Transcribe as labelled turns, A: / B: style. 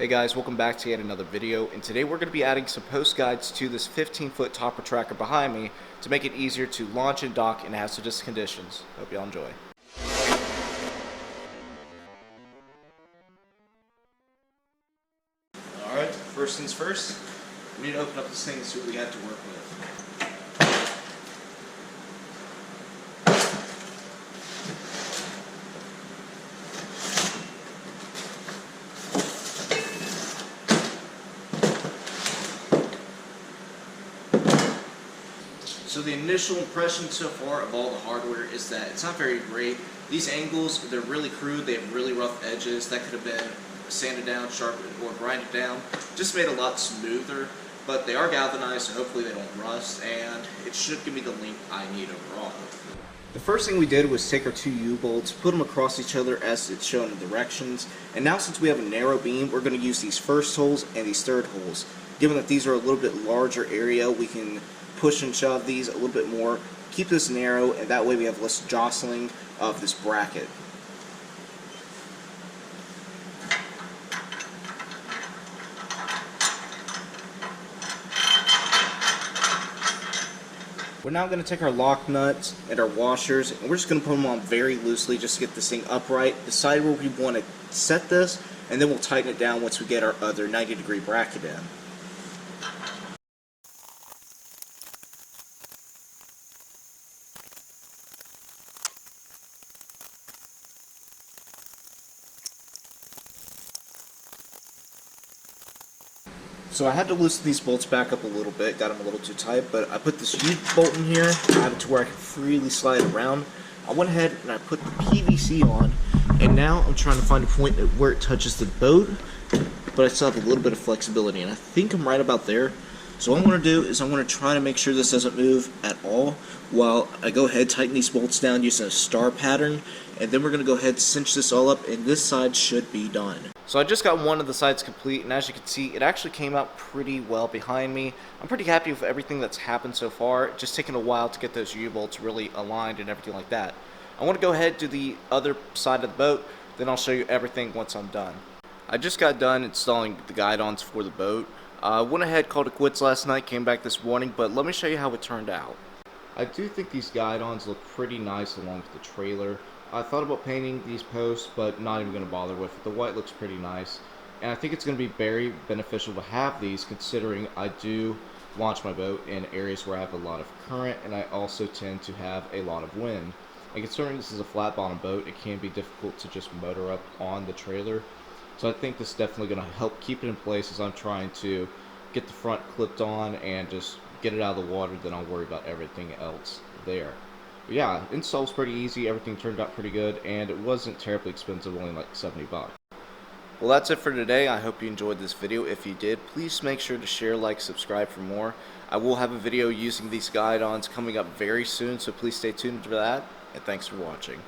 A: Hey guys, welcome back to yet another video, and today we're going to be adding some post guides to this 15-foot topper tracker behind me to make it easier to launch and dock in hazardous conditions. Hope y'all enjoy. Alright, first things first, we need to open up this thing and see what we have to work with. So the initial impression so far of all the hardware is that it's not very great. These angles, they're really crude, they have really rough edges. That could have been sanded down, sharpened, or grinded down. Just made a lot smoother, but they are galvanized, so hopefully they don't rust, and it should give me the length I need overall. The first thing we did was take our two U-bolts, put them across each other as it's shown in directions, and now since we have a narrow beam, we're going to use these first holes and these third holes. Given that these are a little bit larger area, we can push and shove these a little bit more, keep this narrow, and that way we have less jostling of this bracket. We're now going to take our lock nuts and our washers, and we're just going to put them on very loosely just to get this thing upright, decide where we want to set this, and then we'll tighten it down once we get our other 90-degree bracket in. So I had to loosen these bolts back up a little bit, got them a little too tight, but I put this U-bolt in here, I have it to where I can freely slide around. I went ahead and I put the PVC on, and now I'm trying to find a point where it touches the boat, but I still have a little bit of flexibility, and I think I'm right about there. So what I'm going to do is I'm going to try to make sure this doesn't move at all while I go ahead, tighten these bolts down using a star pattern, and then we're going to go ahead, cinch this all up, and this side should be done. So I just got one of the sides complete, and as you can see, it actually came out pretty well behind me. I'm pretty happy with everything that's happened so far. It's just taken a while to get those U-bolts really aligned and everything like that. I want to go ahead to the other side of the boat, then I'll show you everything once I'm done. I just got done installing the guidons for the boat. Went ahead, called it quits last night, came back this morning, but let me show you how it turned out. I do think these guidons look pretty nice along with the trailer. I thought about painting these posts, but not even going to bother with it. The white looks pretty nice, and I think it's going to be very beneficial to have these, considering I do launch my boat in areas where I have a lot of current, and I also tend to have a lot of wind. And considering this is a flat bottom boat, it can be difficult to just motor up on the trailer. So I think this is definitely going to help keep it in place as I'm trying to get the front clipped on and just get it out of the water, then I'll worry about everything else there. But yeah, install's pretty easy, everything turned out pretty good, and it wasn't terribly expensive, only like 70 bucks. Well, that's it for today. I hope you enjoyed this video. If you did, please make sure to share, like, subscribe for more. I will have a video using these guidons coming up very soon, so please stay tuned for that, and thanks for watching.